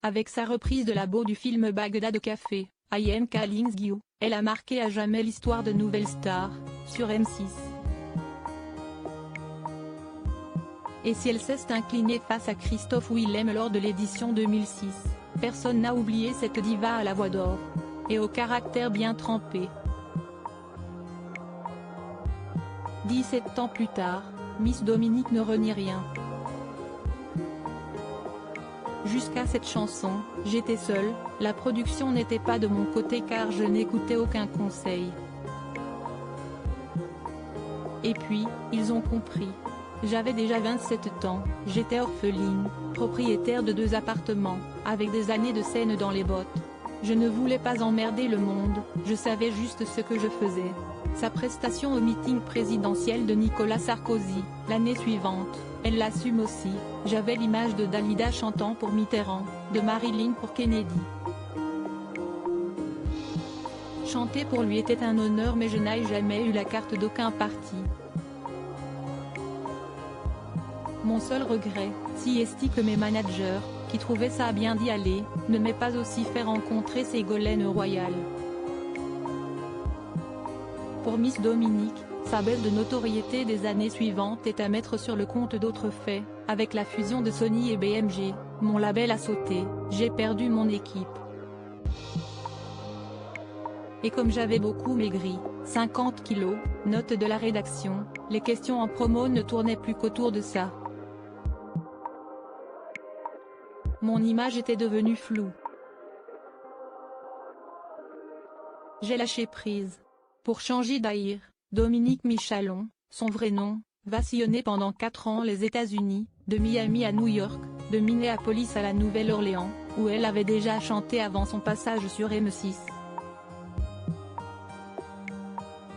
Avec sa reprise de la BO du film Bagdad Café, I Am Calling You, elle a marqué à jamais l'histoire de Nouvelle Star, sur M6. Et si elle s'est inclinée face à Christophe Willem lors de l'édition 2006, personne n'a oublié cette diva à la voix d'or. Et au caractère bien trempé. 17 ans plus tard, Miss Dominique ne renie rien. Jusqu'à cette chanson, j'étais seule, la production n'était pas de mon côté car je n'écoutais aucun conseil. Et puis, ils ont compris. J'avais déjà 27 ans, j'étais orpheline, propriétaire de 2 appartements, avec des années de scène dans les bottes. Je ne voulais pas emmerder le monde, je savais juste ce que je faisais. Sa prestation au meeting présidentiel de Nicolas Sarkozy, l'année suivante, elle l'assume aussi, j'avais l'image de Dalida chantant pour Mitterrand, de Marilyn pour Kennedy. Chanter pour lui était un honneur mais je n'ai jamais eu la carte d'aucun parti. Mon seul regret, si est que mes managers, qui trouvaient ça bien d'y aller, ne m'aient pas aussi fait rencontrer Ségolène Royal. Pour Miss Dominique, sa baisse de notoriété des années suivantes est à mettre sur le compte d'autres faits, avec la fusion de Sony et BMG, mon label a sauté, j'ai perdu mon équipe. Et comme j'avais beaucoup maigri, 50 kilos, note de la rédaction, les questions en promo ne tournaient plus qu'autour de ça. Mon image était devenue floue. J'ai lâché prise. Pour changer d'air, Dominique Michalon, son vrai nom, va sillonner pendant 4 ans les États-Unis, de Miami à New York, de Minneapolis à la Nouvelle-Orléans, où elle avait déjà chanté avant son passage sur M6.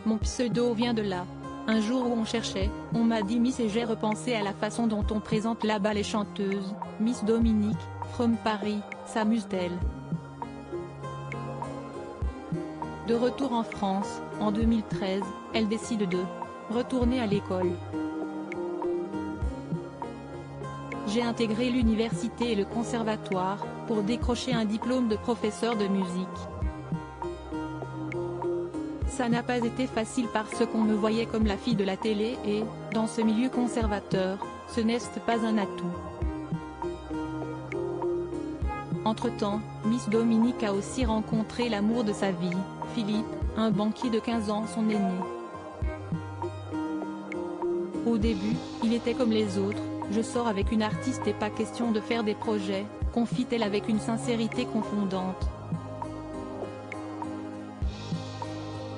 Mon pseudo vient de là. Un jour où on cherchait, on m'a dit Miss et j'ai repensé à la façon dont on présente là-bas les chanteuses. Miss Dominique, from Paris, s'amuse-t-elle? De retour en France, en 2013, elle décide de retourner à l'école. J'ai intégré l'université et le conservatoire, pour décrocher un diplôme de professeur de musique. Ça n'a pas été facile parce qu'on me voyait comme la fille de la télé et, dans ce milieu conservateur, ce n'est pas un atout. Entre-temps, Miss Dominique a aussi rencontré l'amour de sa vie, Philippe, un banquier de 15 ans son aîné. Au début, il était comme les autres, je sors avec une artiste et pas question de faire des projets, confie-t-elle avec une sincérité confondante.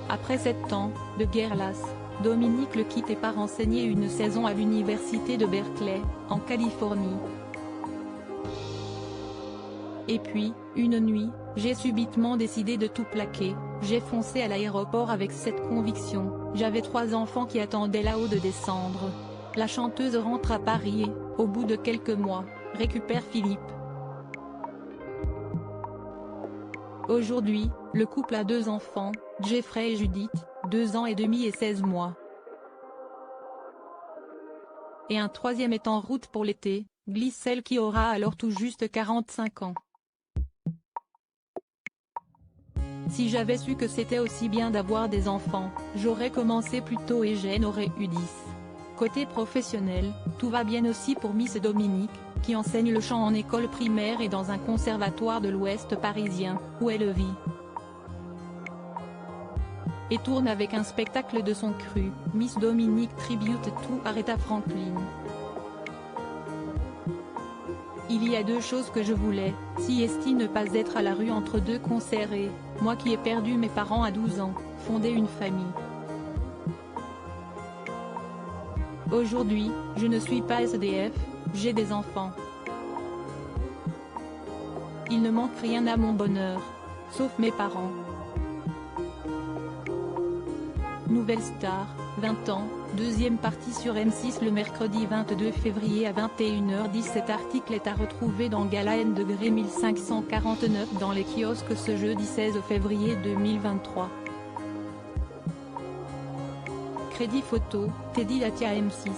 Après 7 ans, de guerre lasse, Dominique le quitte et part enseigner une saison à l'université de Berkeley, en Californie. Et puis, une nuit, j'ai subitement décidé de tout plaquer, j'ai foncé à l'aéroport avec cette conviction, j'avais 3 enfants qui attendaient là-haut de descendre. La chanteuse rentre à Paris et, au bout de quelques mois, récupère Philippe. Aujourd'hui, le couple a 2 enfants, Jeffrey et Judith, 2 ans et demi et 16 mois. Et un 3e est en route pour l'été, glisse celle qui aura alors tout juste 45 ans. Si j'avais su que c'était aussi bien d'avoir des enfants, j'aurais commencé plus tôt et j'en aurais eu 10. Côté professionnel, tout va bien aussi pour Miss Dominique, qui enseigne le chant en école primaire et dans un conservatoire de l'Ouest parisien, où elle vit. Et tourne avec un spectacle de son cru, Miss Dominique Tribute to Aretha Franklin. Il y a 2 choses que je voulais, si ne pas être à la rue entre 2 concerts et, moi qui ai perdu mes parents à 12 ans, fonder une famille. Aujourd'hui, je ne suis pas SDF, j'ai des enfants. Il ne manque rien à mon bonheur, sauf mes parents. Nouvelle Star, 20 ans, 2e partie sur M6 le mercredi 22 février à 21h10. Cet article est à retrouver dans Gala N degré 1549 dans les kiosques ce jeudi 16 février 2023. Crédit photo, Teddy Latia M6.